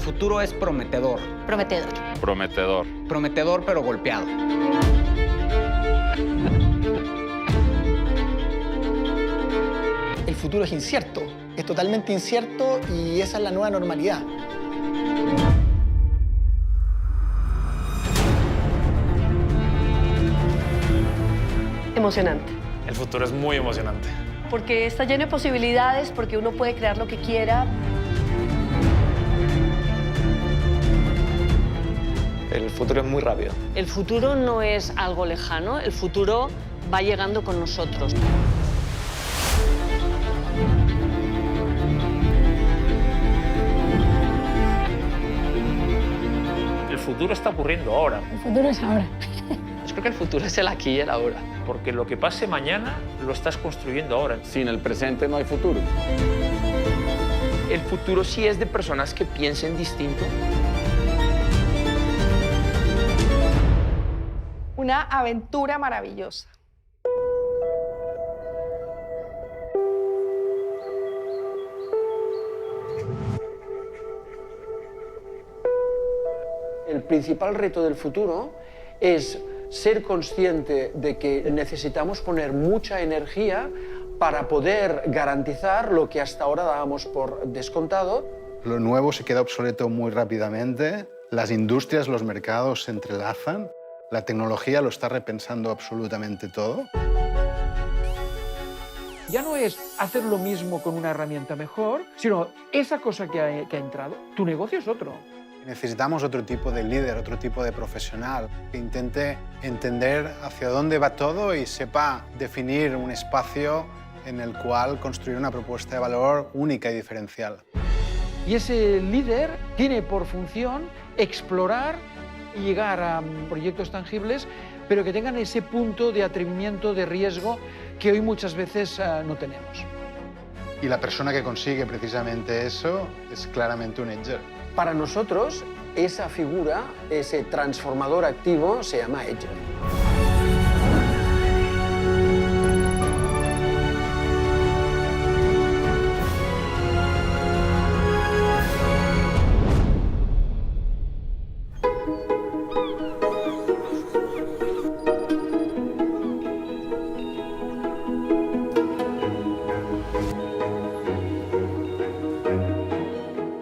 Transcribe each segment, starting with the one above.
futuro es prometedor. Prometedor. Prometedor. Prometedor pero golpeado. El futuro es incierto, es totalmente incierto y esa es la nueva normalidad. Emocionante. El futuro es muy emocionante. Porque está lleno de posibilidades, porque uno puede crear lo que quiera. El futuro es muy rápido. El futuro no es algo lejano, el futuro va llegando con nosotros. El futuro está ocurriendo ahora, El futuro es ahora. Yo creo que el futuro es el aquí y el ahora. porque lo que pase mañana lo estás construyendo ahora. Sin el presente no hay futuro. El futuro sí es de personas que piensen distinto. Una aventura maravillosa. El principal reto del futuro es ser consciente de que necesitamos poner mucha energía para poder garantizar lo que hasta ahora dábamos por descontado. Lo nuevo se queda obsoleto muy rápidamente, las industrias, los mercados se entrelazan, la tecnología lo está repensando absolutamente todo. Ya no es hacer lo mismo con una herramienta mejor, sino esa cosa que ha entrado. Tu negocio es otro. Necesitamos otro tipo de líder, otro tipo de profesional que intente entender hacia dónde va todo y sepa definir un espacio en el cual construir una propuesta de valor única y diferencial. Y ese líder tiene por función explorar y llegar a proyectos tangibles, pero que tengan ese punto de atrevimiento, de riesgo, que hoy muchas veces no tenemos. Y la persona que consigue precisamente eso es claramente un edger. Para nosotros, esa figura, ese transformador activo, se llama edger.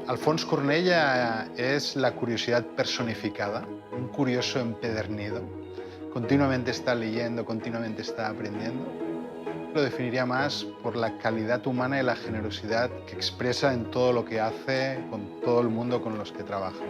Alfons Cornella es la curiosidad personificada, un curioso empedernido. Continuamente está leyendo, continuamente está aprendiendo. Lo definiría más por la calidad humana y la generosidad que expresa en todo lo que hace con todo el mundo con los que trabaja.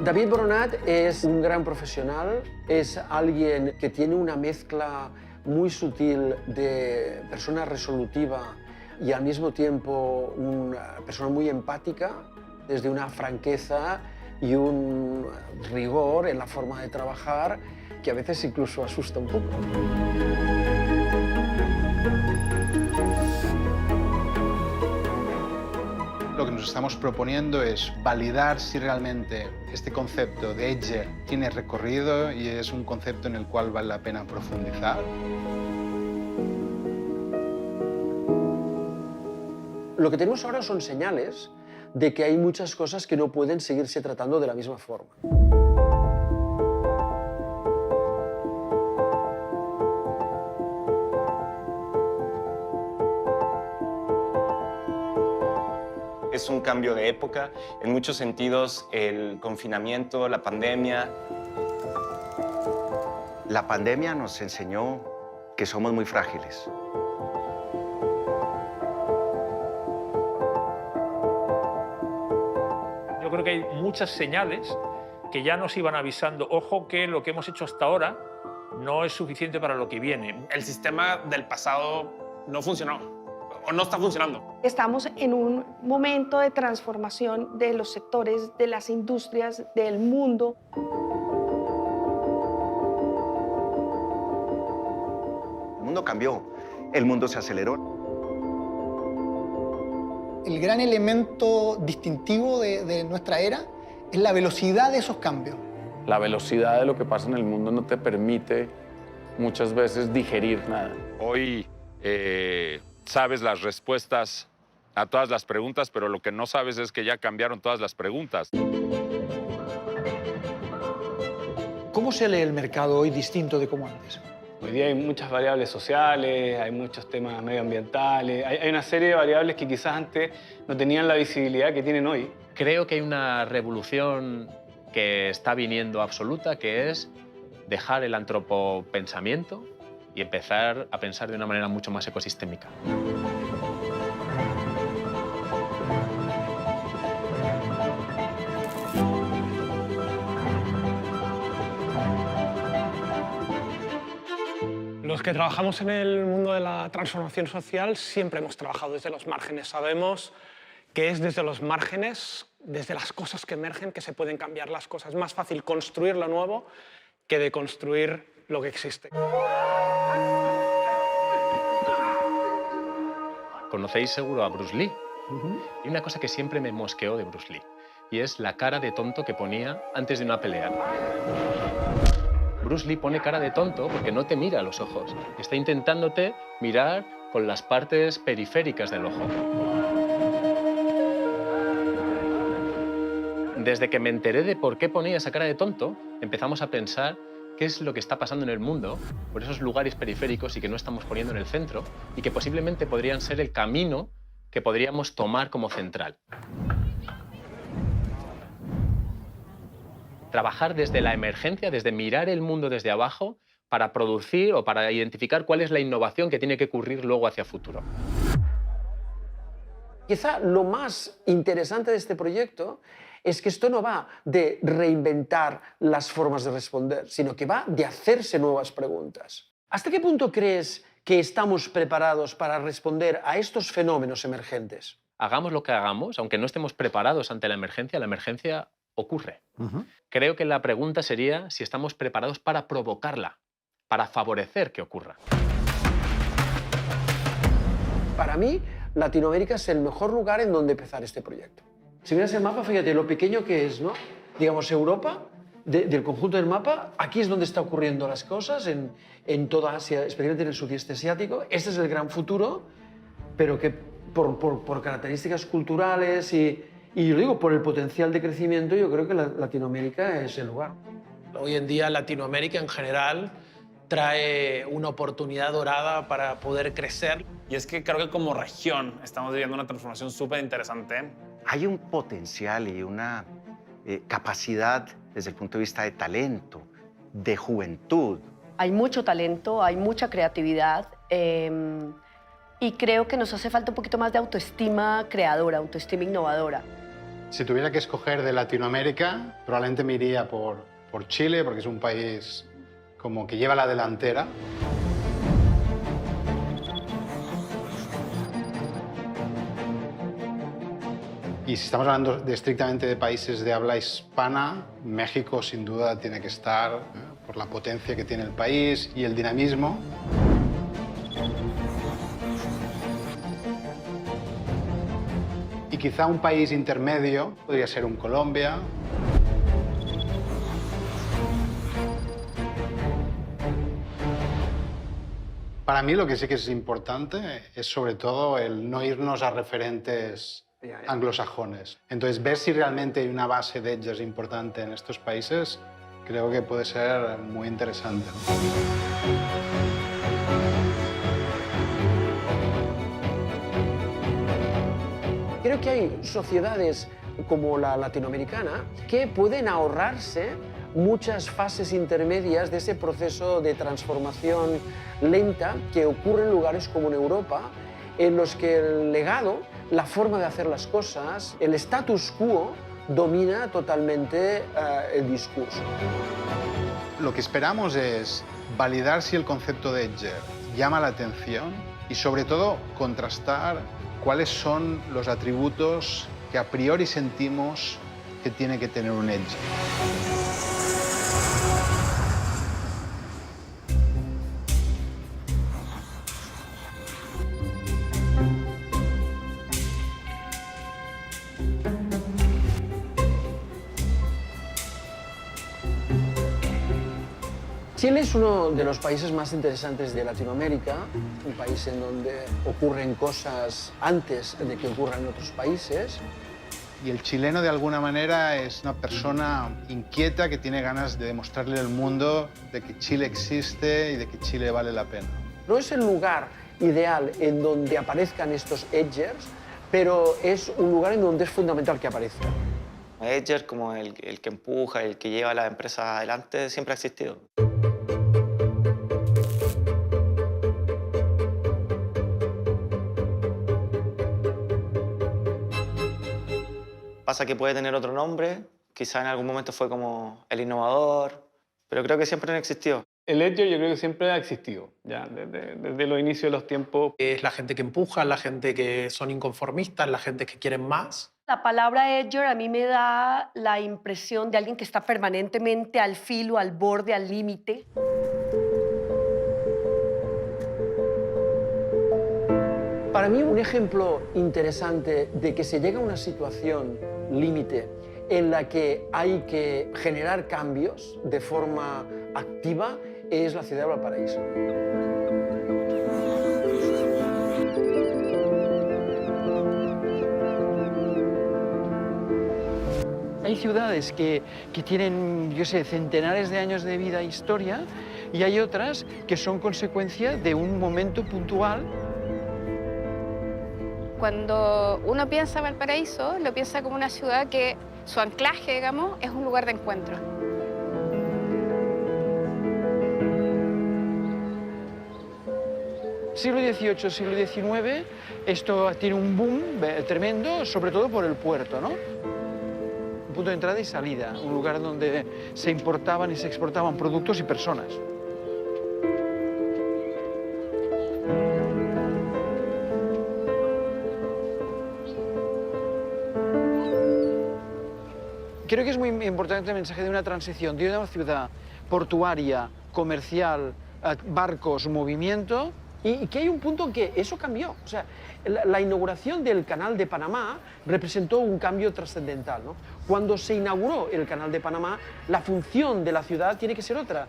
David Boronat es un gran profesional, es alguien que tiene una mezcla muy sutil de persona resolutiva y al mismo tiempo una persona muy empática, desde una franqueza y un rigor en la forma de trabajar que a veces incluso asusta un poco. Lo que nos estamos proponiendo es validar si realmente este concepto de edger tiene recorrido y es un concepto en el cual vale la pena profundizar. Lo que tenemos ahora son señales de que hay muchas cosas que no pueden seguirse tratando de la misma forma. Es un cambio de época, en muchos sentidos el confinamiento, la pandemia. La pandemia nos enseñó que somos muy frágiles. Yo creo que hay muchas señales que ya nos iban avisando, ojo que lo que hemos hecho hasta ahora no es suficiente para lo que viene. El sistema del pasado no funcionó o no está funcionando. Estamos en un momento de transformación de los sectores, de las industrias, del mundo. El mundo cambió, el mundo se aceleró. El gran elemento distintivo de nuestra era es la velocidad de esos cambios. La velocidad de lo que pasa en el mundo no te permite muchas veces digerir nada. Hoy sabes las respuestas a todas las preguntas, pero lo que no sabes es que ya cambiaron todas las preguntas. ¿Cómo se lee el mercado hoy distinto de como antes? Hoy día hay muchas variables sociales, hay muchos temas medioambientales, hay una serie de variables que quizás antes no tenían la visibilidad que tienen hoy. Creo que hay una revolución que está viniendo absoluta, que es dejar el antropopensamiento y empezar a pensar de una manera mucho más ecosistémica. Los que trabajamos en el mundo de la transformación social siempre hemos trabajado desde los márgenes. Sabemos que es desde los márgenes, desde las cosas que emergen, que se pueden cambiar las cosas. Es más fácil construir lo nuevo que de construir lo que existe. Conocéis seguro a Bruce Lee. Y una cosa que siempre me mosqueó de Bruce Lee, y es la cara de tonto que ponía antes de una pelea. Bruce Lee pone cara de tonto porque no te mira a los ojos. Está intentándote mirar con las partes periféricas del ojo. Desde que me enteré de por qué ponía esa cara de tonto, empezamos a pensar qué es lo que está pasando en el mundo por esos lugares periféricos y que no estamos poniendo en el centro y que posiblemente podrían ser el camino que podríamos tomar como central. Trabajar desde la emergencia, desde mirar el mundo desde abajo para producir o para identificar cuál es la innovación que tiene que ocurrir luego hacia futuro. Quizá lo más interesante de este proyecto es que esto no va de reinventar las formas de responder, sino que va de hacerse nuevas preguntas. ¿Hasta qué punto crees que estamos preparados para responder a estos fenómenos emergentes? Hagamos lo que hagamos, aunque no estemos preparados ante la emergencia ocurre. Creo que la pregunta sería si estamos preparados para provocarla, para favorecer que ocurra. Para mí, Latinoamérica es el mejor lugar en donde empezar este proyecto. Si miras el mapa, fíjate lo pequeño que es, ¿no? Digamos, Europa, del conjunto del mapa, aquí es donde están ocurriendo las cosas, en toda Asia, especialmente en el sudeste asiático. Este es el gran futuro, pero que por características culturales y yo digo, por el potencial de crecimiento, yo creo que Latinoamérica es el lugar. Hoy en día Latinoamérica en general trae una oportunidad dorada para poder crecer. Y es que creo que como región estamos viviendo una transformación súper interesante. Hay un potencial y una capacidad desde el punto de vista de talento, de juventud. Hay mucho talento, hay mucha creatividad y creo que nos hace falta un poquito más de autoestima creadora, autoestima innovadora. Si tuviera que escoger de Latinoamérica, probablemente me iría por Chile, porque es un país como que lleva la delantera. Y si estamos hablando estrictamente de países de habla hispana, México sin duda tiene que estar, por la potencia que tiene el país y el dinamismo. Y quizá un país intermedio podría ser un Colombia. Para mí lo que sí que es importante es sobre todo el no irnos a referentes anglosajones. Entonces, ver si realmente hay una base de edges importante en estos países, creo que puede ser muy interesante, ¿no? Creo que hay sociedades como la latinoamericana que pueden ahorrarse muchas fases intermedias de ese proceso de transformación lenta que ocurre en lugares como en Europa, en los que el legado, la forma de hacer las cosas, el status quo domina totalmente el discurso. Lo que esperamos es validar si el concepto de edger llama la atención y sobre todo contrastar cuáles son los atributos que a priori sentimos que tiene que tener un edger. Chile es uno de los países más interesantes de Latinoamérica, un país en donde ocurren cosas antes de que ocurran en otros países. Y el chileno, de alguna manera, es una persona inquieta que tiene ganas de demostrarle al mundo de que Chile existe y de que Chile vale la pena. No es el lugar ideal en donde aparezcan estos edgers, pero es un lugar en donde es fundamental que aparezcan. Edger, como el que empuja, el que lleva a la empresa adelante, siempre ha existido. Pasa que puede tener otro nombre, quizá en algún momento fue como el innovador, pero creo que siempre han existido. El Edger yo creo que siempre ha existido, ya desde los inicios de los tiempos. Es la gente que empuja, la gente que son inconformistas, la gente que quieren más. La palabra edger a mí me da la impresión de alguien que está permanentemente al filo, al borde, al límite. Para mí, un ejemplo interesante de que se llega a una situación límite en la que hay que generar cambios de forma activa es la ciudad de Valparaíso. Hay ciudades que tienen, yo sé, centenares de años de vida e historia, y hay otras que son consecuencia de un momento puntual. Cuando uno piensa Valparaíso, lo piensa como una ciudad que su anclaje, digamos, es un lugar de encuentro. Siglo XVIII, siglo XIX, esto tiene un boom tremendo, sobre todo por el puerto, ¿no? Un punto de entrada y salida, un lugar donde se importaban y se exportaban productos y personas. Creo que es muy importante el mensaje de una transición de una ciudad portuaria, comercial, barcos, movimiento, y que hay un punto en que eso cambió. O sea, la inauguración del Canal de Panamá representó un cambio trascendental, ¿no? Cuando se inauguró el Canal de Panamá, la función de la ciudad tiene que ser otra.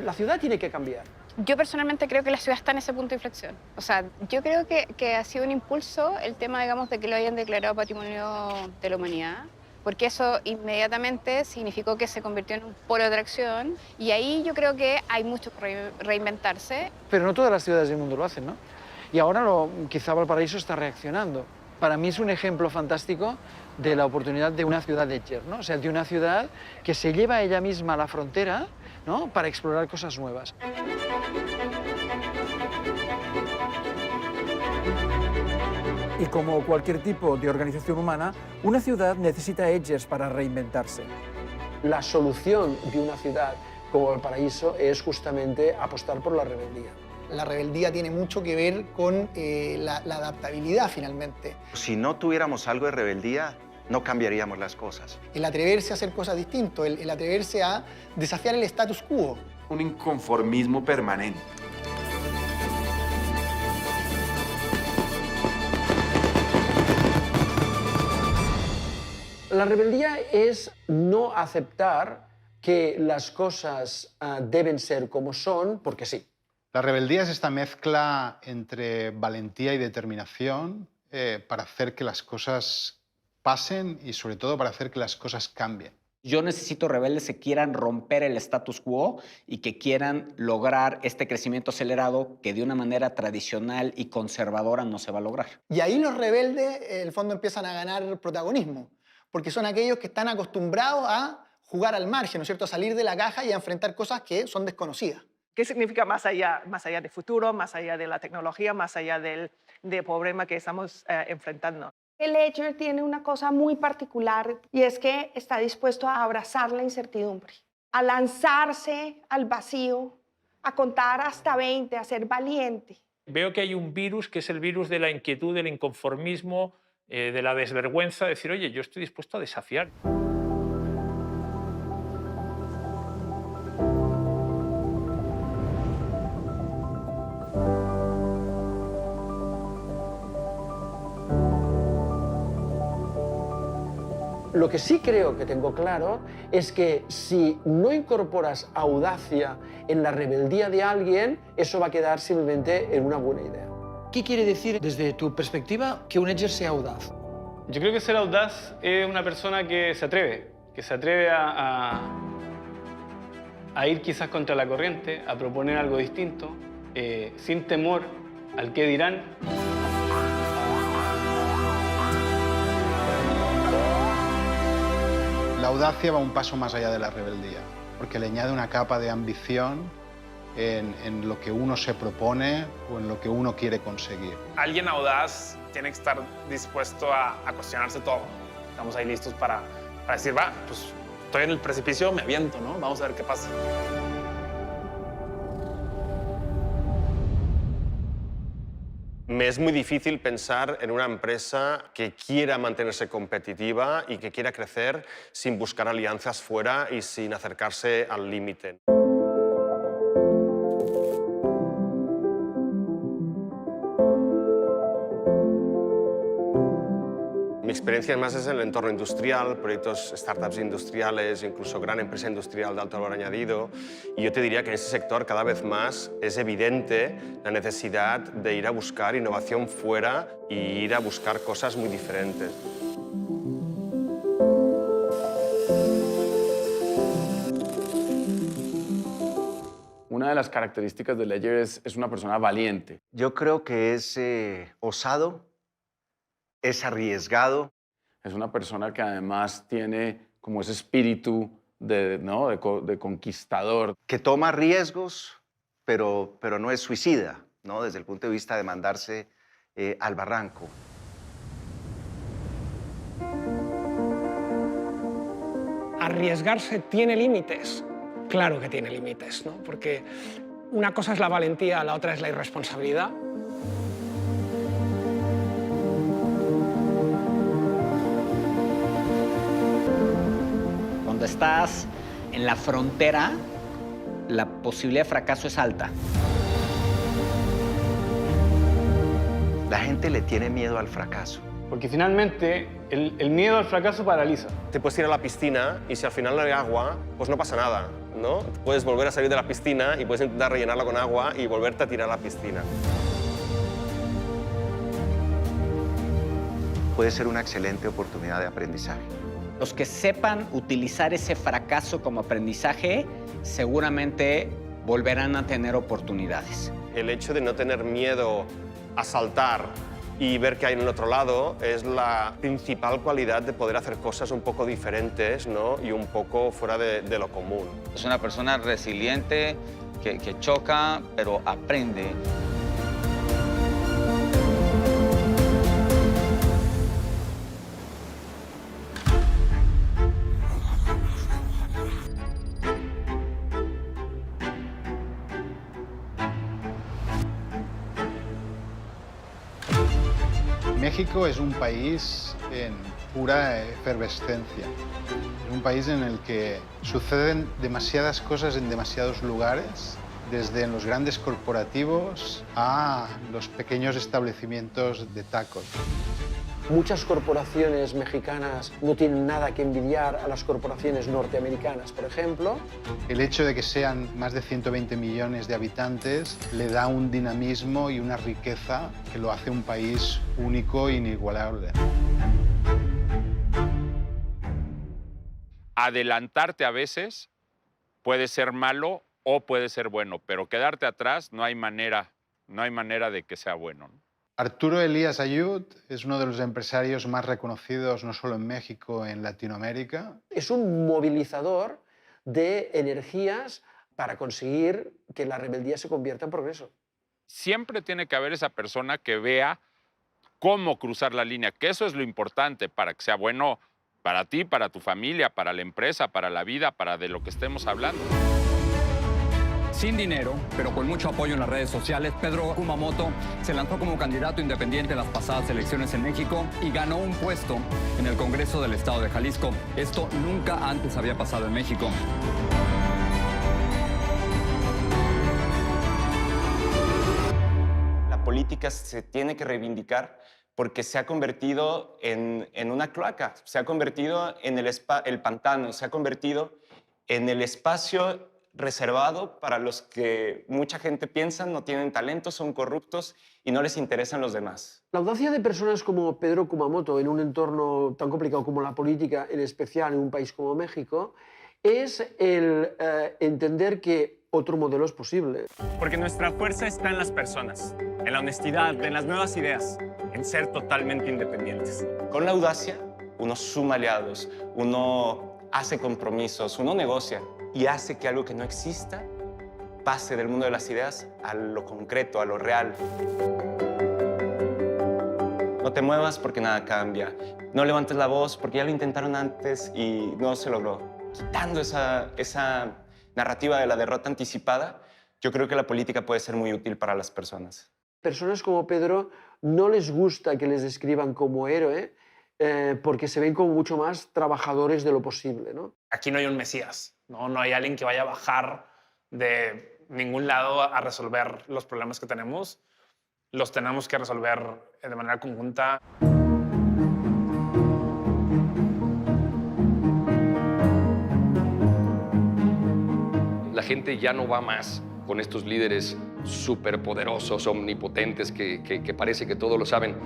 La ciudad tiene que cambiar. Yo personalmente creo que la ciudad está en ese punto de inflexión. O sea, yo creo que ha sido un impulso el tema, digamos, de que lo hayan declarado Patrimonio de la Humanidad, porque eso inmediatamente significó que se convirtió en un polo de atracción, y ahí yo creo que hay mucho por reinventarse. Pero no todas las ciudades del mundo lo hacen, ¿no? Y ahora quizá Valparaíso está reaccionando. Para mí es un ejemplo fantástico de la oportunidad de una ciudad edger, ¿no? O sea, de una ciudad que se lleva a ella misma a la frontera, ¿no? Para explorar cosas nuevas. Y como cualquier tipo de organización humana, una ciudad necesita edgers para reinventarse. La solución de una ciudad como Valparaíso es justamente apostar por la rebeldía. La rebeldía tiene mucho que ver con la adaptabilidad, finalmente. Si no tuviéramos algo de rebeldía, no cambiaríamos las cosas. El atreverse a hacer cosas distintas, el atreverse a desafiar el status quo. Un inconformismo permanente. La rebeldía es no aceptar que las cosas deben ser como son porque sí. La rebeldía es esta mezcla entre valentía y determinación para hacer que las cosas pasen y sobre todo para hacer que las cosas cambien. Yo necesito rebeldes que quieran romper el status quo y que quieran lograr este crecimiento acelerado que de una manera tradicional y conservadora no se va a lograr. Y ahí los rebeldes, en el fondo, empiezan a ganar protagonismo, porque son aquellos que están acostumbrados a jugar al margen, ¿no es cierto?, a salir de la caja y a enfrentar cosas que son desconocidas. ¿Qué significa más allá del futuro, más allá de la tecnología, más allá del problema que estamos enfrentando? El edger tiene una cosa muy particular, y es que está dispuesto a abrazar la incertidumbre, a lanzarse al vacío, a contar hasta 20, a ser valiente. Veo que hay un virus que es el virus de la inquietud, del inconformismo, de la desvergüenza, decir, oye, yo estoy dispuesto a desafiar. Lo que sí creo que tengo claro es que si no incorporas audacia en la rebeldía de alguien, eso va a quedar simplemente en una buena idea. ¿Qué quiere decir desde tu perspectiva que un edger sea audaz? Yo creo que ser audaz es una persona que se atreve a ir quizás contra la corriente, a proponer algo distinto, sin temor al qué dirán. La audacia va un paso más allá de la rebeldía, porque le añade una capa de ambición en lo que uno se propone o en lo que uno quiere conseguir. Alguien audaz tiene que estar dispuesto a cuestionarse todo. Estamos ahí listos para decir, va, pues estoy en el precipicio, me aviento, ¿no? Vamos a ver qué pasa. Me es muy difícil pensar en una empresa que quiera mantenerse competitiva y que quiera crecer sin buscar alianzas fuera y sin acercarse al límite. Mi experiencia más es en el entorno industrial, proyectos, startups industriales, incluso gran empresa industrial de alto valor añadido. Y yo te diría que en ese sector cada vez más es evidente la necesidad de ir a buscar innovación fuera y ir a buscar cosas muy diferentes. Una de las características de Ledger es una persona valiente. Yo creo que es osado, es arriesgado. Es una persona que además tiene como ese espíritu de conquistador. Que toma riesgos, pero no es suicida, ¿no? Desde el punto de vista de mandarse al barranco. Arriesgarse tiene límites. Claro que tiene límites, ¿no? Porque una cosa es la valentía, la otra es la irresponsabilidad. Cuando estás en la frontera, la posibilidad de fracaso es alta. La gente le tiene miedo al fracaso. Porque finalmente el miedo al fracaso paraliza. Te puedes ir a la piscina y si al final no hay agua, pues no pasa nada, ¿no? Puedes volver a salir de la piscina y puedes intentar rellenarla con agua y volverte a tirar a la piscina. Puede ser una excelente oportunidad de aprendizaje. Los que sepan utilizar ese fracaso como aprendizaje seguramente volverán a tener oportunidades. El hecho de no tener miedo a saltar y ver qué hay en el otro lado es la principal cualidad de poder hacer cosas un poco diferentes, ¿no? Y un poco fuera de lo común. Es una persona resiliente, que choca, pero aprende. México es un país en pura efervescencia. Es un país en el que suceden demasiadas cosas en demasiados lugares, desde en los grandes corporativos a los pequeños establecimientos de tacos. Muchas corporaciones mexicanas no tienen nada que envidiar a las corporaciones norteamericanas, por ejemplo. El hecho de que sean más de 120 millones de habitantes le da un dinamismo y una riqueza que lo hace un país único e inigualable. Adelantarte a veces puede ser malo o puede ser bueno, pero quedarte atrás no hay manera de que sea bueno, ¿no? Arturo Elías Ayud es uno de los empresarios más reconocidos no solo en México, en Latinoamérica. Es un movilizador de energías para conseguir que la rebeldía se convierta en progreso. Siempre tiene que haber esa persona que vea cómo cruzar la línea, que eso es lo importante para que sea bueno para ti, para tu familia, para la empresa, para la vida, para de lo que estemos hablando. Sin dinero, pero con mucho apoyo en las redes sociales, Pedro Kumamoto se lanzó como candidato independiente en las pasadas elecciones en México y ganó un puesto en el Congreso del Estado de Jalisco. Esto nunca antes había pasado en México. La política se tiene que reivindicar, porque se ha convertido en una cloaca, se ha convertido en el pantano, se ha convertido en el espacio reservado para los que mucha gente piensa no tienen talento, son corruptos y no les interesan los demás. La audacia de personas como Pedro Kumamoto en un entorno tan complicado como la política, en especial en un país como México, es el entender que otro modelo es posible. Porque nuestra fuerza está en las personas, en la honestidad, en las nuevas ideas, en ser totalmente independientes. Con la audacia, uno suma aliados, uno hace compromisos, uno negocia y hace que algo que no exista pase del mundo de las ideas a lo concreto, a lo real. No te muevas porque nada cambia. No levantes la voz porque ya lo intentaron antes y no se logró. Quitando esa narrativa de la derrota anticipada, yo creo que la política puede ser muy útil para las personas. Personas como Pedro no les gusta que les describan como héroe porque se ven como mucho más trabajadores de lo posible, ¿no? Aquí no hay un mesías, no hay alguien que vaya a bajar de ningún lado a resolver los problemas que tenemos. Los tenemos que resolver de manera conjunta. La gente ya no va más con estos líderes superpoderosos, omnipotentes, que parece que todo lo saben.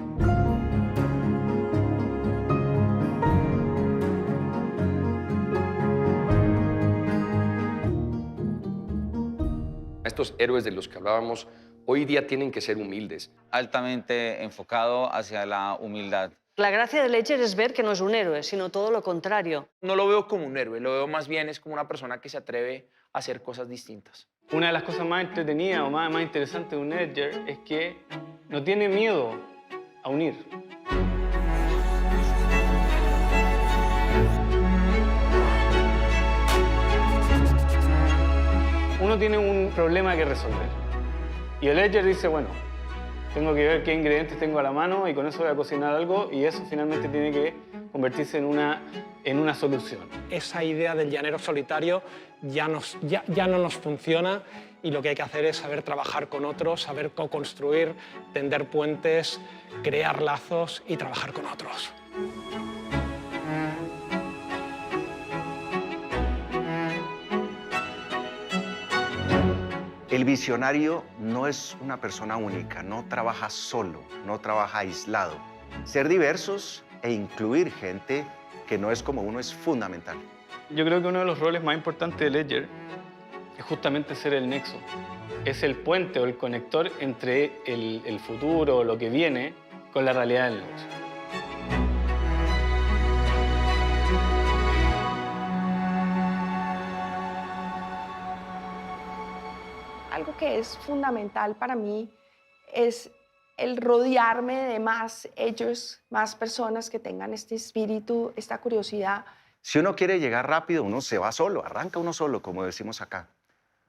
Estos héroes de los que hablábamos hoy día tienen que ser humildes. Altamente enfocado hacia la humildad. La gracia de Ledger es ver que no es un héroe, sino todo lo contrario. No lo veo como un héroe, lo veo más bien es como una persona que se atreve a hacer cosas distintas. Una de las cosas más entretenidas o más interesantes de un Ledger es que no tiene miedo a unir. Uno tiene un problema que resolver y el Ledger dice, bueno, tengo que ver qué ingredientes tengo a la mano y con eso voy a cocinar algo y eso finalmente tiene que convertirse en una solución. Esa idea del llanero solitario ya no nos funciona y lo que hay que hacer es saber trabajar con otros, saber co-construir, tender puentes, crear lazos y trabajar con otros. El visionario no es una persona única, no trabaja solo, no trabaja aislado. Ser diversos e incluir gente que no es como uno es fundamental. Yo creo que uno de los roles más importantes de Ledger es justamente ser el nexo. Es el puente o el conector entre el futuro o lo que viene con la realidad del negocio. Algo que es fundamental para mí es el rodearme de más más personas que tengan este espíritu, esta curiosidad. Si uno quiere llegar rápido, uno se va solo, arranca uno solo, como decimos acá.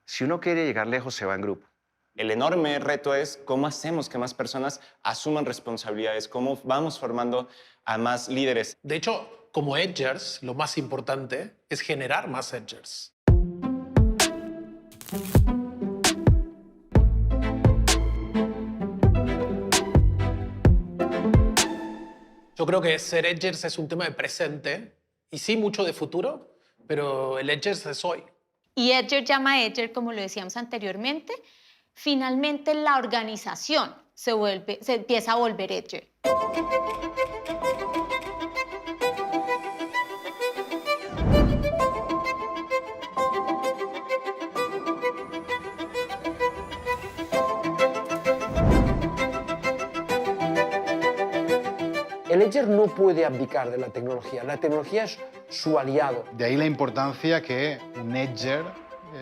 Si uno quiere llegar lejos, se va en grupo. El enorme reto es cómo hacemos que más personas asuman responsabilidades, cómo vamos formando a más líderes. De hecho, como Edgers, lo más importante es generar más Edgers. Yo creo que ser Edgers es un tema de presente y sí mucho de futuro, pero el Edgers es hoy. Y Edger llama a Edger, como lo decíamos anteriormente, finalmente la organización se empieza a volver Edger. El Ledger no puede abdicar de la tecnología es su aliado. De ahí la importancia que un Edger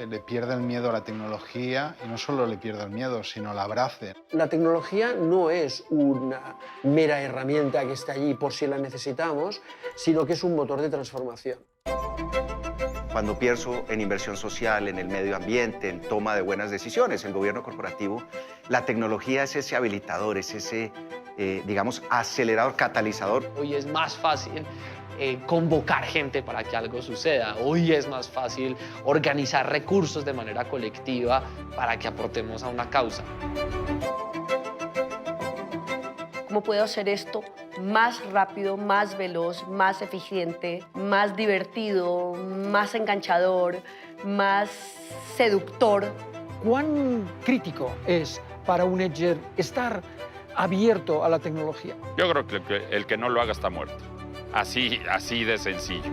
le pierda el miedo a la tecnología y no solo le pierda el miedo, sino la abrace. La tecnología no es una mera herramienta que está allí por si la necesitamos, sino que es un motor de transformación. Cuando pienso en inversión social, en el medio ambiente, en toma de buenas decisiones, en gobierno corporativo, la tecnología es ese habilitador, es ese, digamos, acelerador, catalizador. Hoy es más fácil convocar gente para que algo suceda. Hoy es más fácil organizar recursos de manera colectiva para que aportemos a una causa. ¿Cómo puedo hacer esto más rápido, más veloz, más eficiente, más divertido, más enganchador, más seductor? ¿Cuán crítico es para un edger estar abierto a la tecnología? Yo creo que el que no lo haga está muerto. Así de sencillo.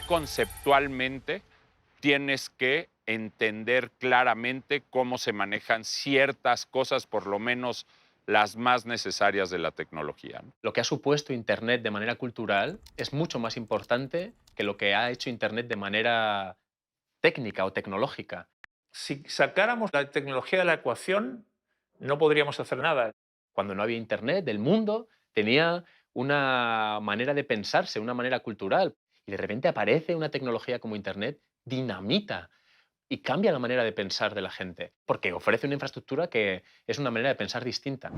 Conceptualmente tienes que entender claramente cómo se manejan ciertas cosas, por lo menos las más necesarias de la tecnología, ¿no? Lo que ha supuesto Internet de manera cultural es mucho más importante que lo que ha hecho Internet de manera técnica o tecnológica. Si sacáramos la tecnología de la ecuación, no podríamos hacer nada. Cuando no había Internet, el mundo tenía una manera de pensarse, una manera cultural. Y de repente aparece una tecnología como Internet, dinamita y cambia la manera de pensar de la gente, porque ofrece una infraestructura que es una manera de pensar distinta.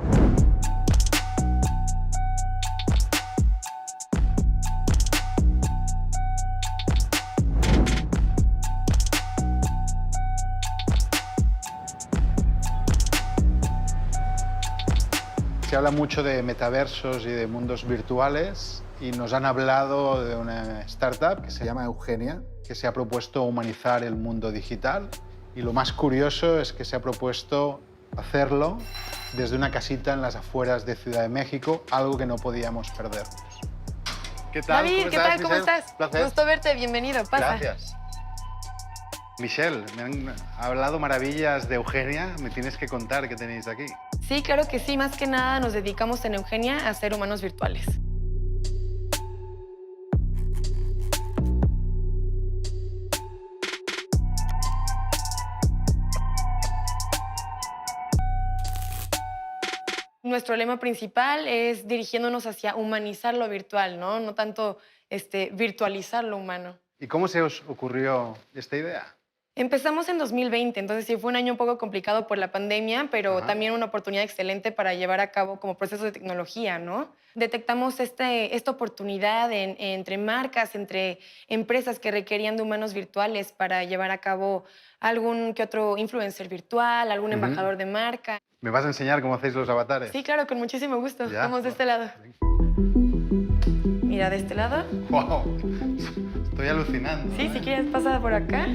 Se habla mucho de metaversos y de mundos virtuales y nos han hablado de una startup que se llama Eugenia, que se ha propuesto humanizar el mundo digital y lo más curioso es que se ha propuesto hacerlo desde una casita en las afueras de Ciudad de México, algo que no podíamos perdernos. ¿Qué tal? David, ¿qué tal? ¿Cómo Michelle? estás? Placer. Gusto verte, bienvenido, pasa. Gracias. Michelle, me han hablado maravillas de Eugenia, me tienes que contar qué tenéis aquí. Sí, claro que sí, más que nada nos dedicamos en Eugenia a ser humanos virtuales. Nuestro lema principal es dirigiéndonos hacia humanizar lo virtual, ¿no? No tanto virtualizar lo humano. ¿Y cómo se os ocurrió esta idea? Empezamos en 2020, entonces sí fue un año un poco complicado por la pandemia, pero también una oportunidad excelente para llevar a cabo como procesos de tecnología, ¿no? Detectamos esta oportunidad entre marcas, entre empresas que requerían de humanos virtuales para llevar a cabo algún que otro influencer virtual, algún embajador de marca. ¿Me vas a enseñar cómo hacéis los avatares? Sí, claro, con muchísimo gusto. Ya. Vamos de este lado. Mira, de este lado. ¡Wow! Estoy alucinando. Sí, si quieres pasa por acá.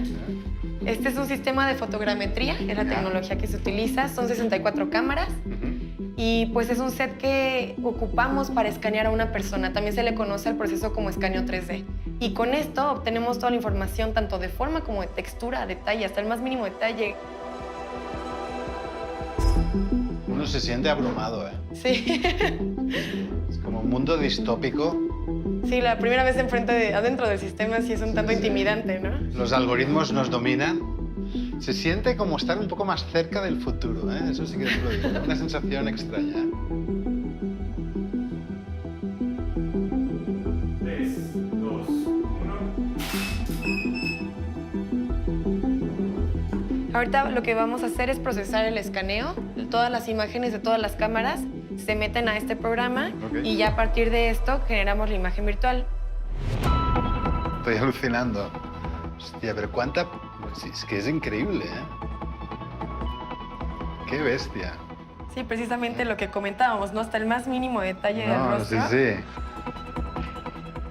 Este es un sistema de fotogrametría, es la tecnología que se utiliza. Son 64 cámaras y pues es un set que ocupamos para escanear a una persona. También se le conoce al proceso como escaneo 3D. Y con esto obtenemos toda la información, tanto de forma como de textura, detalle, hasta el más mínimo detalle. Uno se siente abrumado, ¿eh? Sí. Es como un mundo distópico. Sí, la primera vez adentro del sistema sí es un tanto intimidante, ¿no? Los algoritmos nos dominan. Se siente como estar un poco más cerca del futuro, ¿eh? Eso sí que te lo digo. Una sensación extraña. 3, 2, 1. Ahorita lo que vamos a hacer es procesar el escaneo. Todas las imágenes de todas las cámaras se meten a este programa y ya a partir de esto generamos la imagen virtual. Estoy alucinando. Hostia, pero cuánta... Es que es increíble, ¿eh? Qué bestia. Sí, precisamente lo que comentábamos, ¿no? Hasta el más mínimo detalle del rostro. Sí, sí.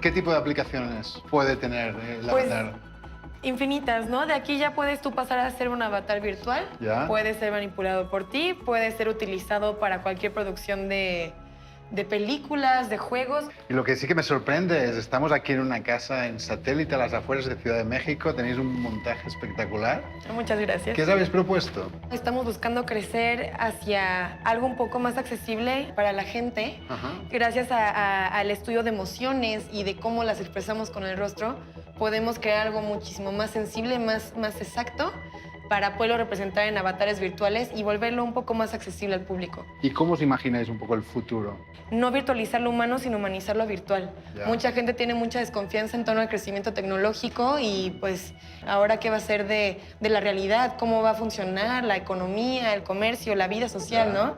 ¿Qué tipo de aplicaciones puede tener el avatar? Infinitas, ¿no? De aquí ya puedes tú pasar a ser un avatar virtual. ¿Ya? Puede ser manipulado por ti, puede ser utilizado para cualquier producción de películas, de juegos. Y lo que sí que me sorprende es, estamos aquí en una casa en satélite a las afueras de Ciudad de México, tenéis un montaje espectacular. Muchas gracias. ¿Qué os habéis propuesto? Estamos buscando crecer hacia algo un poco más accesible para la gente. Gracias al estudio de emociones y de cómo las expresamos con el rostro, podemos crear algo muchísimo más sensible, más exacto para poderlo representar en avatares virtuales y volverlo un poco más accesible al público. ¿Y cómo os imagináis un poco el futuro? No virtualizar lo humano, sino humanizar lo virtual. Ya. Mucha gente tiene mucha desconfianza en torno al crecimiento tecnológico y pues ahora qué va a ser de la realidad, cómo va a funcionar la economía, el comercio, la vida social, ¿no?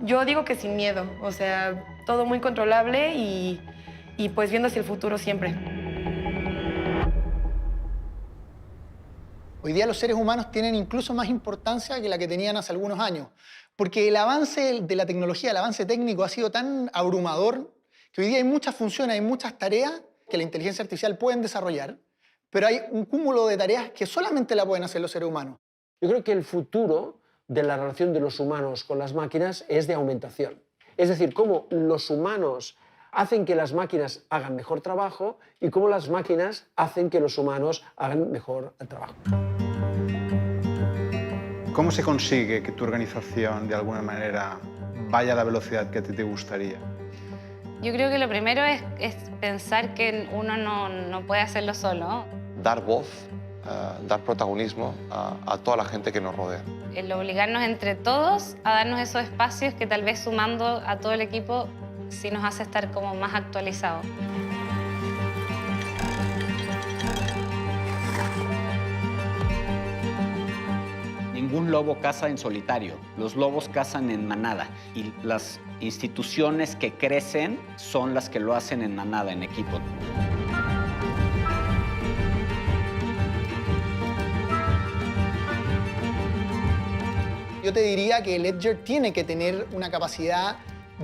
Yo digo que sin miedo, o sea, todo muy controlable y pues viendo hacia el futuro siempre. Hoy día los seres humanos tienen incluso más importancia que la que tenían hace algunos años, porque el avance de la tecnología, el avance técnico ha sido tan abrumador que hoy día hay muchas funciones, hay muchas tareas que la inteligencia artificial pueden desarrollar, pero hay un cúmulo de tareas que solamente la pueden hacer los seres humanos. Yo creo que el futuro de la relación de los humanos con las máquinas es de aumentación. Es decir, cómo los humanos hacen que las máquinas hagan mejor trabajo y cómo las máquinas hacen que los humanos hagan mejor el trabajo. ¿Cómo se consigue que tu organización, de alguna manera, vaya a la velocidad que a ti te gustaría? Yo creo que lo primero es pensar que uno no puede hacerlo solo. Dar voz, dar protagonismo a toda la gente que nos rodea. El obligarnos entre todos a darnos esos espacios que tal vez sumando a todo el equipo sí nos hace estar como más actualizados. Ningún lobo caza en solitario, los lobos cazan en manada y las instituciones que crecen son las que lo hacen en manada, en equipo. Yo te diría que el Edger tiene que tener una capacidad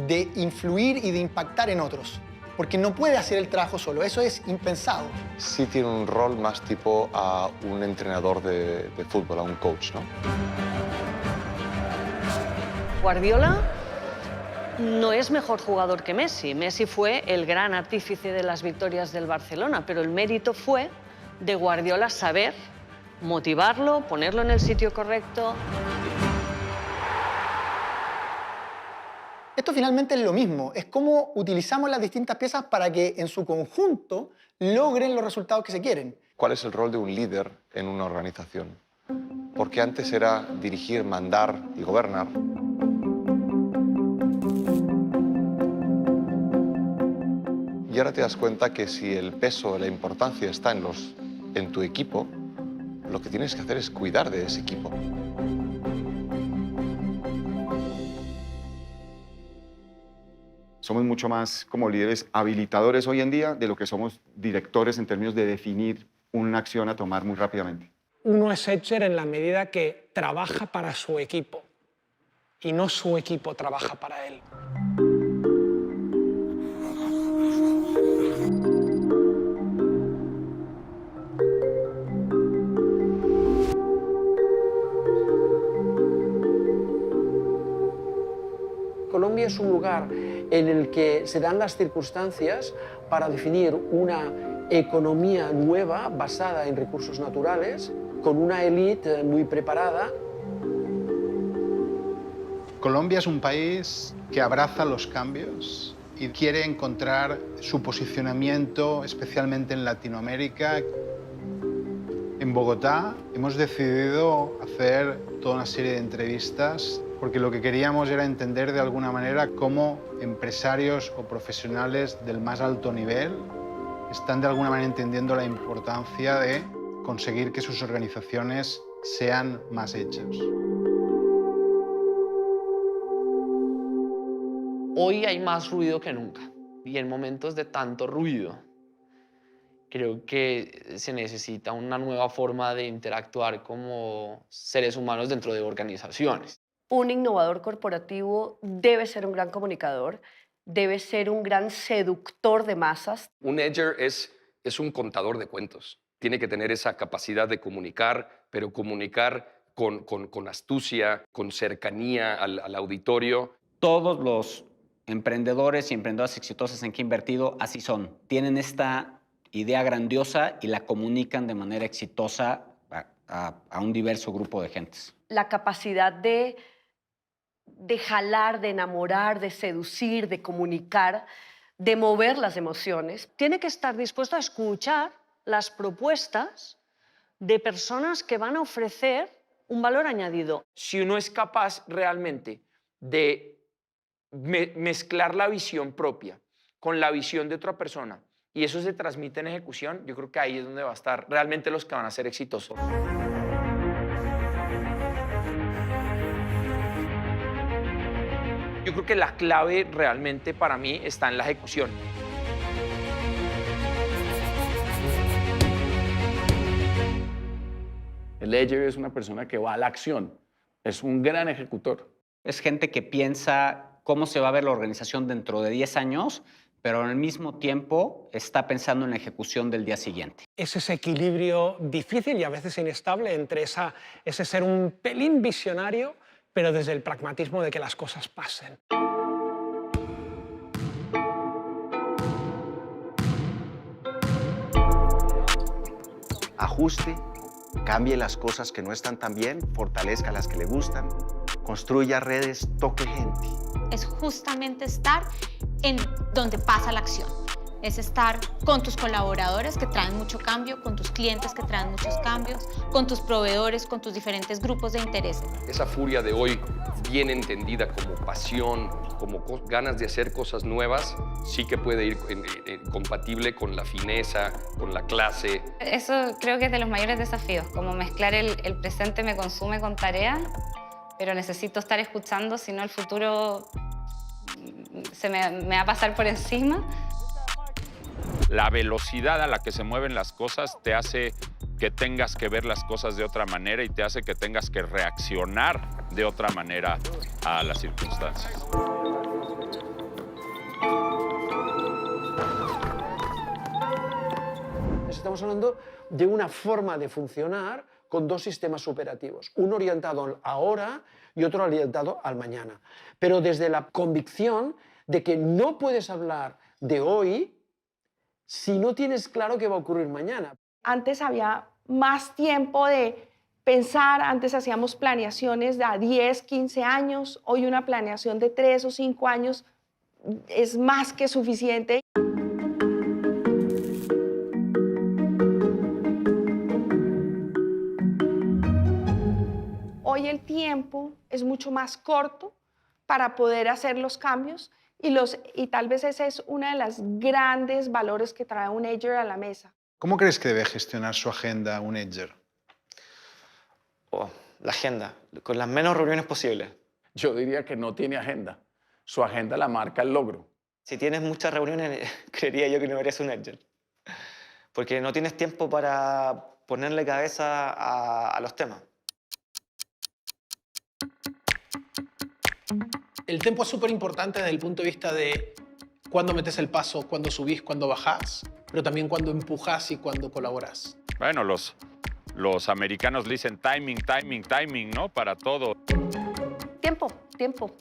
de influir y de impactar en otros, porque no puede hacer el trabajo solo, eso es impensado. Sí tiene un rol más tipo a un entrenador de fútbol, a un coach, ¿no? Guardiola no es mejor jugador que Messi. Messi fue el gran artífice de las victorias del Barcelona, pero el mérito fue de Guardiola saber motivarlo, ponerlo en el sitio correcto. Esto finalmente es lo mismo, es cómo utilizamos las distintas piezas para que en su conjunto logren los resultados que se quieren. ¿Cuál es el rol de un líder en una organización? Porque antes era dirigir, mandar y gobernar. Y ahora te das cuenta que si el peso, la importancia está en tu equipo, lo que tienes que hacer es cuidar de ese equipo. Somos mucho más como líderes habilitadores hoy en día de lo que somos directores en términos de definir una acción a tomar muy rápidamente. Uno es Edger en la medida que trabaja para su equipo y no su equipo trabaja para él. Colombia es un lugar en el que se dan las circunstancias para definir una economía nueva basada en recursos naturales, con una élite muy preparada. Colombia es un país que abraza los cambios y quiere encontrar su posicionamiento, especialmente en Latinoamérica. En Bogotá hemos decidido hacer toda una serie de entrevistas porque lo que queríamos era entender de alguna manera cómo empresarios o profesionales del más alto nivel están de alguna manera entendiendo la importancia de conseguir que sus organizaciones sean más hechas. Hoy hay más ruido que nunca y en momentos de tanto ruido creo que se necesita una nueva forma de interactuar como seres humanos dentro de organizaciones. Un innovador corporativo debe ser un gran comunicador, debe ser un gran seductor de masas. Un Edger es un contador de cuentos. Tiene que tener esa capacidad de comunicar, pero comunicar con astucia, con cercanía al auditorio. Todos los emprendedores y emprendedoras exitosas en que he invertido así son. Tienen esta idea grandiosa y la comunican de manera exitosa a un diverso grupo de gentes. La capacidad de jalar, de enamorar, de seducir, de comunicar, de mover las emociones. Tiene que estar dispuesto a escuchar las propuestas de personas que van a ofrecer un valor añadido. Si uno es capaz realmente de mezclar la visión propia con la visión de otra persona y eso se transmite en ejecución, yo creo que ahí es donde va a estar realmente los que van a ser exitosos. Yo creo que la clave realmente para mí está en la ejecución. El Ledger es una persona que va a la acción, es un gran ejecutor. Es gente que piensa cómo se va a ver la organización dentro de 10 años, pero al mismo tiempo está pensando en la ejecución del día siguiente. Es ese equilibrio difícil y a veces inestable entre ese ser un pelín visionario, pero desde el pragmatismo de que las cosas pasen. Ajuste, cambie las cosas que no están tan bien, fortalezca las que le gustan, construya redes, toque gente. Es justamente estar en donde pasa la acción. Es estar con tus colaboradores que traen mucho cambio, con tus clientes que traen muchos cambios, con tus proveedores, con tus diferentes grupos de interés. Esa furia de hoy, bien entendida como pasión, como ganas de hacer cosas nuevas, sí que puede ir compatible con la fineza, con la clase. Eso creo que es de los mayores desafíos, como mezclar el presente me consume con tarea, pero necesito estar escuchando, si no el futuro me va a pasar por encima. La velocidad a la que se mueven las cosas te hace que tengas que ver las cosas de otra manera y te hace que tengas que reaccionar de otra manera a las circunstancias. Estamos hablando de una forma de funcionar con dos sistemas operativos, uno orientado al ahora y otro orientado al mañana, pero desde la convicción de que no puedes hablar de hoy si no tienes claro qué va a ocurrir mañana. Antes había más tiempo de pensar, antes hacíamos planeaciones de a 10, 15 años, hoy una planeación de 3 o 5 años es más que suficiente. Hoy el tiempo es mucho más corto para poder hacer los cambios y tal vez ese es uno de los grandes valores que trae un Edger a la mesa. ¿Cómo crees que debe gestionar su agenda un Edger? La agenda, con las menos reuniones posibles. Yo diría que no tiene agenda. Su agenda la marca el logro. Si tienes muchas reuniones, creería yo que no deberías un Edger. Porque no tienes tiempo para ponerle cabeza a los temas. El tempo es súper importante desde el punto de vista de cuándo metes el paso, cuándo subís, cuándo bajás, pero también cuándo empujas y cuándo colaboras. Bueno, los americanos le dicen timing, timing, timing, ¿no? Para todo.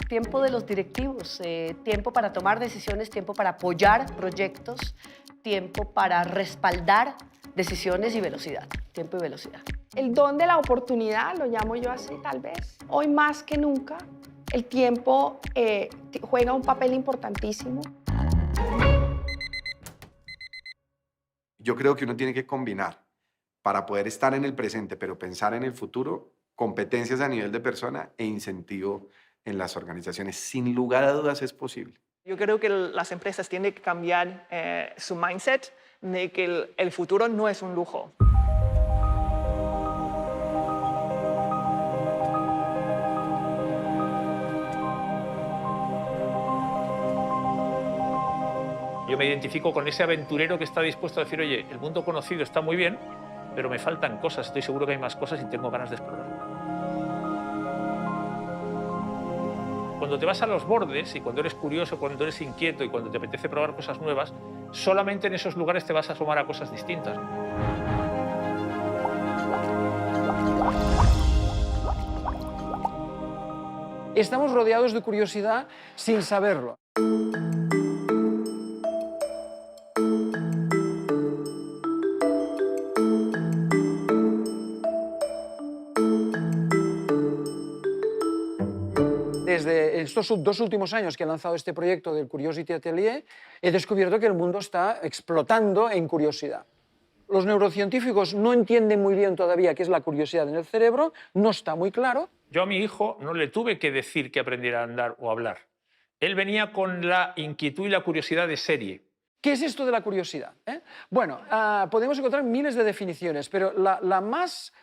Tiempo de los directivos, tiempo para tomar decisiones, tiempo para apoyar proyectos, tiempo para respaldar decisiones y velocidad, tiempo y velocidad. El don de la oportunidad, lo llamo yo así tal vez, hoy más que nunca, el tiempo juega un papel importantísimo. Yo creo que uno tiene que combinar, para poder estar en el presente, pero pensar en el futuro, competencias a nivel de persona e incentivo en las organizaciones. Sin lugar a dudas es posible. Yo creo que las empresas tienen que cambiar su mindset de que el futuro no es un lujo. Yo me identifico con ese aventurero que está dispuesto a decir, oye, el mundo conocido está muy bien, pero me faltan cosas, estoy seguro que hay más cosas y tengo ganas de explorarlo. Cuando te vas a los bordes y cuando eres curioso, cuando eres inquieto y cuando te apetece probar cosas nuevas, solamente en esos lugares te vas a asomar a cosas distintas. Estamos rodeados de curiosidad sin saberlo. Desde estos 2 últimos años que he lanzado este proyecto del Curiosity Atelier, he descubierto que el mundo está explotando en curiosidad. Los neurocientíficos no entienden muy bien todavía qué es la curiosidad en el cerebro, no está muy claro. Yo a mi hijo no le tuve que decir que aprendiera a andar o a hablar. Él venía con la inquietud y la curiosidad de serie. ¿Qué es esto de la curiosidad? Bueno, podemos encontrar miles de definiciones, pero la más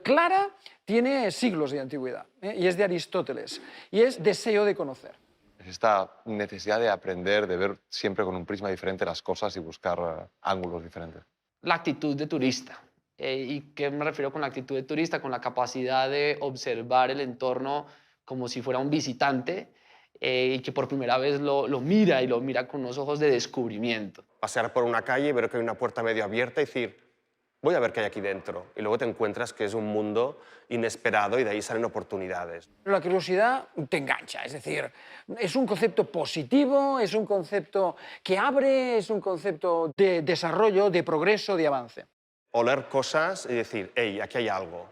clara tiene siglos de antigüedad, y es de Aristóteles, y es deseo de conocer. Es esta necesidad de aprender, de ver siempre con un prisma diferente las cosas y buscar ángulos diferentes. La actitud de turista. ¿Y qué me refiero con la actitud de turista? Con la capacidad de observar el entorno como si fuera un visitante y que por primera vez lo mira y lo mira con unos ojos de descubrimiento. Pasear por una calle y ver que hay una puerta medio abierta y decir, voy a ver qué hay aquí dentro. Y luego te encuentras que es un mundo inesperado y de ahí salen oportunidades. La curiosidad te engancha, es decir, es un concepto positivo, es un concepto que abre, es un concepto de desarrollo, de progreso, de avance. Oler cosas y decir, hey, aquí hay algo,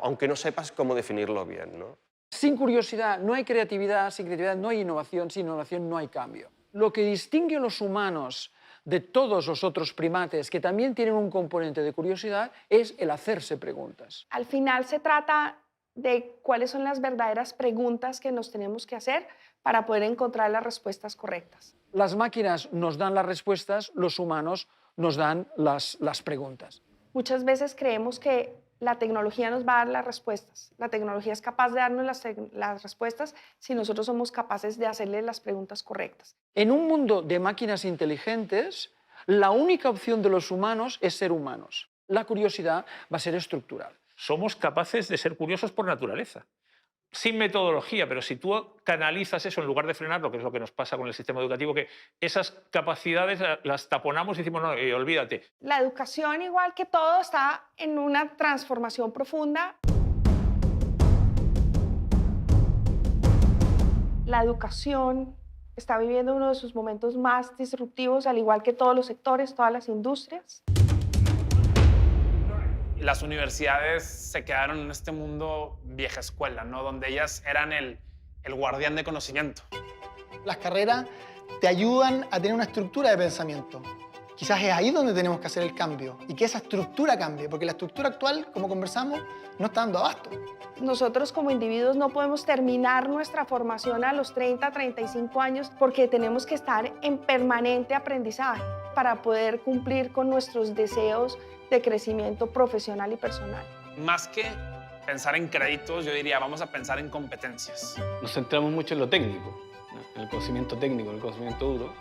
aunque no sepas cómo definirlo bien, ¿no? Sin curiosidad no hay creatividad, sin creatividad no hay innovación, sin innovación no hay cambio. Lo que distingue a los humanos de todos los otros primates que también tienen un componente de curiosidad es el hacerse preguntas. Al final se trata de cuáles son las verdaderas preguntas que nos tenemos que hacer para poder encontrar las respuestas correctas. Las máquinas nos dan las respuestas, los humanos nos dan las preguntas. Muchas veces creemos que la tecnología nos va a dar las respuestas. La tecnología es capaz de darnos las respuestas si nosotros somos capaces de hacerle las preguntas correctas. En un mundo de máquinas inteligentes, la única opción de los humanos es ser humanos. La curiosidad va a ser estructural. Somos capaces de ser curiosos por naturaleza, sin metodología, pero si tú canalizas eso en lugar de frenarlo, que es lo que nos pasa con el sistema educativo, que esas capacidades las taponamos y decimos, no, olvídate. La educación, igual que todo, está en una transformación profunda. La educación está viviendo uno de sus momentos más disruptivos, al igual que todos los sectores, todas las industrias. Las universidades se quedaron en este mundo vieja escuela, ¿no? Donde ellas eran el guardián de conocimiento. Las carreras te ayudan a tener una estructura de pensamiento. Quizás es ahí donde tenemos que hacer el cambio y que esa estructura cambie, porque la estructura actual, como conversamos, no está dando abasto. Nosotros como individuos no podemos terminar nuestra formación a los 30, 35 años porque tenemos que estar en permanente aprendizaje para poder cumplir con nuestros deseos de crecimiento profesional y personal. Más que pensar en créditos, yo diría, vamos a pensar en competencias. Nos centramos mucho en lo técnico, ¿no? En el conocimiento técnico, en el conocimiento duro.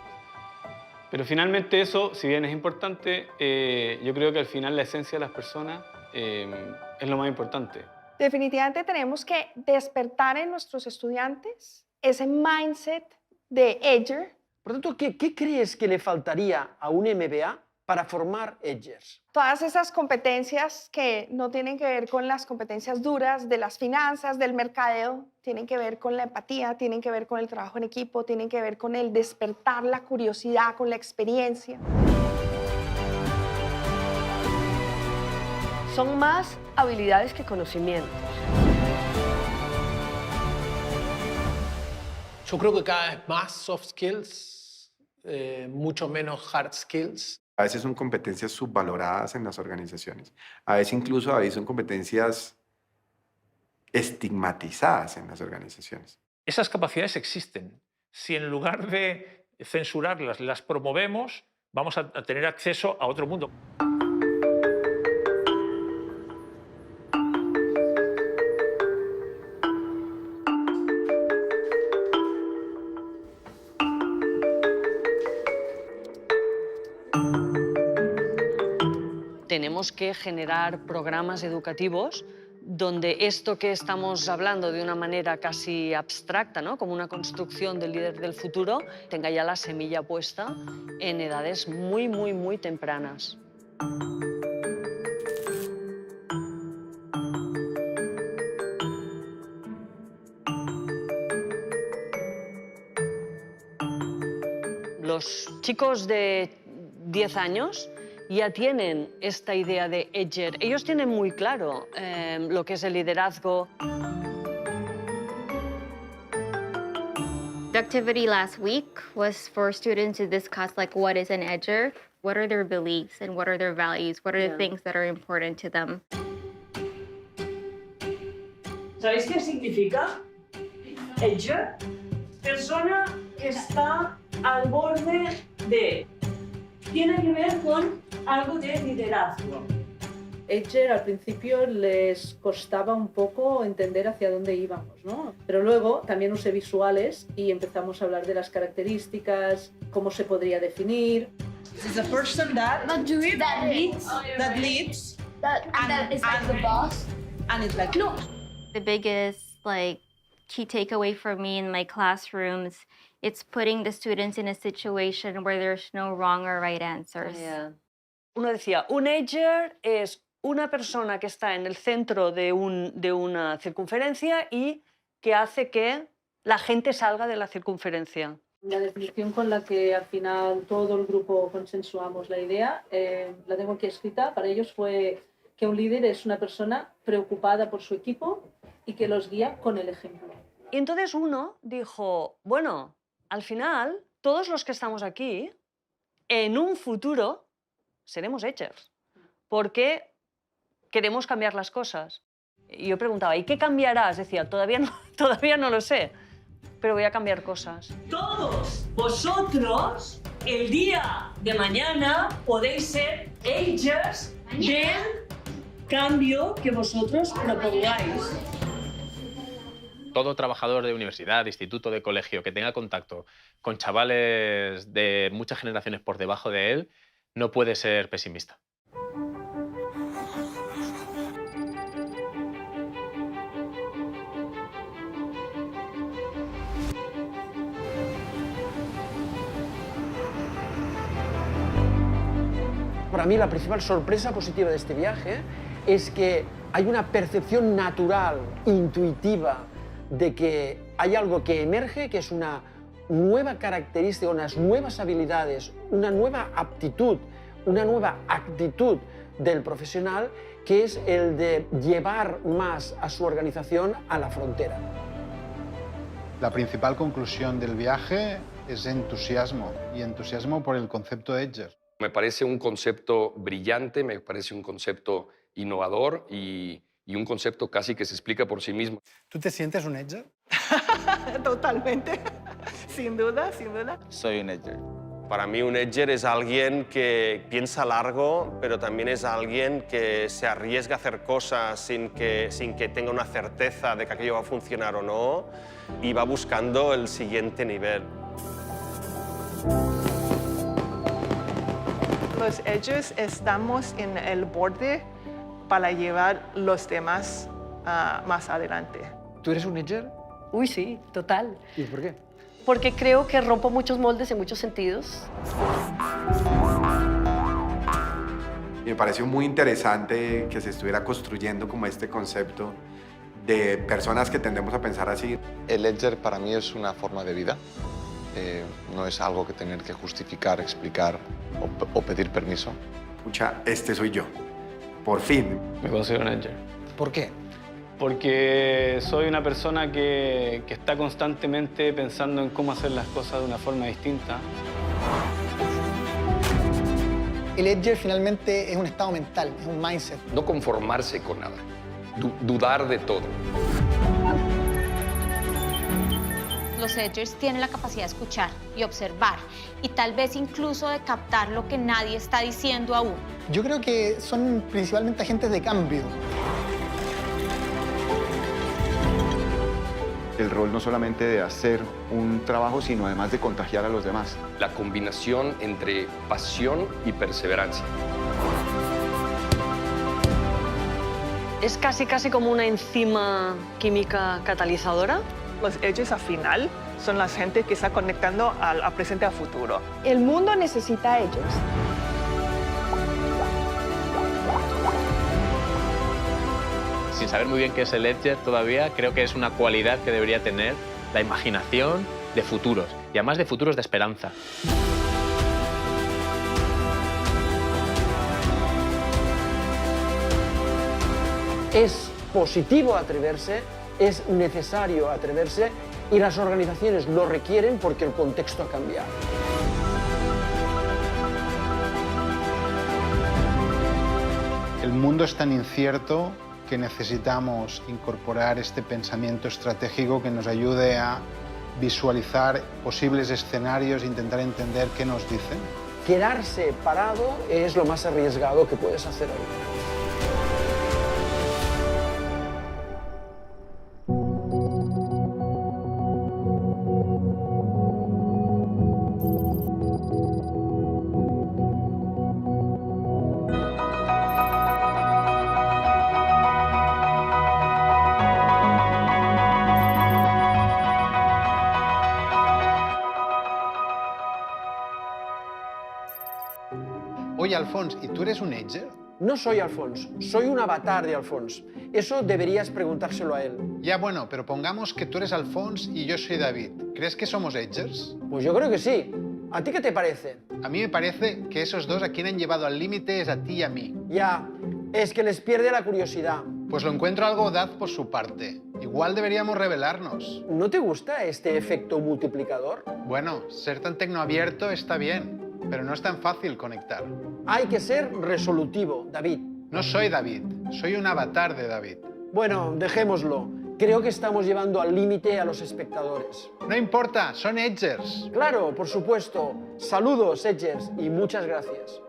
Pero finalmente eso, si bien es importante, yo creo que al final la esencia de las personas es lo más importante. Definitivamente tenemos que despertar en nuestros estudiantes ese mindset de Edger. Por lo tanto, ¿qué crees que le faltaría a un MBA para formar Edgers? Todas esas competencias que no tienen que ver con las competencias duras de las finanzas, del mercadeo, tienen que ver con la empatía, tienen que ver con el trabajo en equipo, tienen que ver con el despertar la curiosidad, con la experiencia. Son más habilidades que conocimientos. Yo creo que cada vez más soft skills, mucho menos hard skills. A veces son competencias subvaloradas en las organizaciones. A veces incluso son competencias estigmatizadas en las organizaciones. Esas capacidades existen. Si en lugar de censurarlas, las promovemos, vamos a tener acceso a otro mundo. Tenemos que generar programas educativos donde esto que estamos hablando de una manera casi abstracta, ¿no? Como una construcción del líder del futuro, tenga ya la semilla puesta en edades muy, muy, muy tempranas. Los chicos de 10 años ya tienen esta idea de Edger. Ellos tienen muy claro lo que es el liderazgo. The activity last week was for students to discuss what is an Edger. What are their beliefs and what are their values? What are the things that are important to them? ¿Sabéis qué significa? Edger, persona que está al borde de. Tiene que ver con algo de liderazgo. Edger al principio les costaba un poco entender hacia dónde íbamos, ¿no? Pero luego también usé visuales y empezamos a hablar de las características, cómo se podría definir. This is a person that leads, that is like the boss. And it's like, no. The biggest key takeaway for me in my classrooms, it's putting the students in a situation where there's no wrong or right answers. Uno decía, un edger es una persona que está en el centro de una circunferencia y que hace que la gente salga de la circunferencia. La definición con la que al final todo el grupo consensuamos la idea, la tengo aquí escrita, para ellos fue que un líder es una persona preocupada por su equipo y que los guía con el ejemplo. Y entonces uno dijo, bueno, al final todos los que estamos aquí, en un futuro seremos edgers, porque queremos cambiar las cosas. Y yo preguntaba, ¿y qué cambiarás? Decía, todavía no lo sé, pero voy a cambiar cosas. Todos vosotros, el día de mañana, podéis ser edgers del cambio que vosotros propongáis. Todo trabajador de universidad, de instituto, de colegio que tenga contacto con chavales de muchas generaciones por debajo de él, no puede ser pesimista. Para mí la principal sorpresa positiva de este viaje es que hay una percepción natural, intuitiva, de que hay algo que emerge, que es una nueva característica, unas nuevas habilidades, una nueva aptitud, una nueva actitud del profesional, que es el de llevar más a su organización a la frontera. La principal conclusión del viaje es entusiasmo, y entusiasmo por el concepto de Edger. Me parece un concepto brillante, me parece un concepto innovador y un concepto casi que se explica por sí mismo. ¿Tú te sientes un edger? Totalmente. Sin duda, sin duda. Soy un edger. Para mí un edger es alguien que piensa largo, pero también es alguien que se arriesga a hacer cosas sin que tenga una certeza de que aquello va a funcionar o no, y va buscando el siguiente nivel. Los edgers estamos en el borde para llevar los demás más adelante. ¿Tú eres un edger? Uy, sí, total. ¿Y por qué? Porque creo que rompo muchos moldes en muchos sentidos. Y me pareció muy interesante que se estuviera construyendo como este concepto de personas que tendemos a pensar así. El Edger para mí es una forma de vida. No es algo que tener que justificar, explicar o pedir permiso. Escucha, este soy yo. Por fin. Me considero un edger. ¿Por qué? Porque soy una persona que está constantemente pensando en cómo hacer las cosas de una forma distinta. El edger finalmente es un estado mental, es un mindset. No conformarse con nada, dudar de todo. Los edgers tienen la capacidad de escuchar y observar y tal vez incluso de captar lo que nadie está diciendo aún. Yo creo que son principalmente agentes de cambio. El rol no solamente de hacer un trabajo, sino además de contagiar a los demás. La combinación entre pasión y perseverancia. Es casi como una enzima química catalizadora. Los edgers al final son la gente que está conectando al presente y al futuro. El mundo necesita edgers. Sin saber muy bien qué es el Edger todavía, creo que es una cualidad que debería tener la imaginación de futuros, y además de futuros de esperanza. Es positivo atreverse, es necesario atreverse y las organizaciones lo requieren porque el contexto ha cambiado. El mundo es tan incierto que necesitamos incorporar este pensamiento estratégico que nos ayude a visualizar posibles escenarios e intentar entender qué nos dicen. Quedarse parado es lo más arriesgado que puedes hacer hoy. Oye, Alfons, ¿y tú eres un Edger? No soy Alfons, soy un avatar de Alfons. Eso deberías preguntárselo a él. Ya, bueno, pero pongamos que tú eres Alfons y yo soy David. ¿Crees que somos Edgers? Pues yo creo que sí. ¿A ti qué te parece? A mí me parece que esos dos a quien han llevado al límite es a ti y a mí. Ya, es que les pierde la curiosidad. Pues lo encuentro algo audaz por su parte. Igual deberíamos revelarnos. ¿No te gusta este efecto multiplicador? Bueno, ser tan tecnoabierto está bien, pero no es tan fácil conectar. Hay que ser resolutivo, David. No soy David, soy un avatar de David. Bueno, dejémoslo. Creo que estamos llevando al límite a los espectadores. No importa, son Edgers. Claro, por supuesto. Saludos, Edgers, y muchas gracias.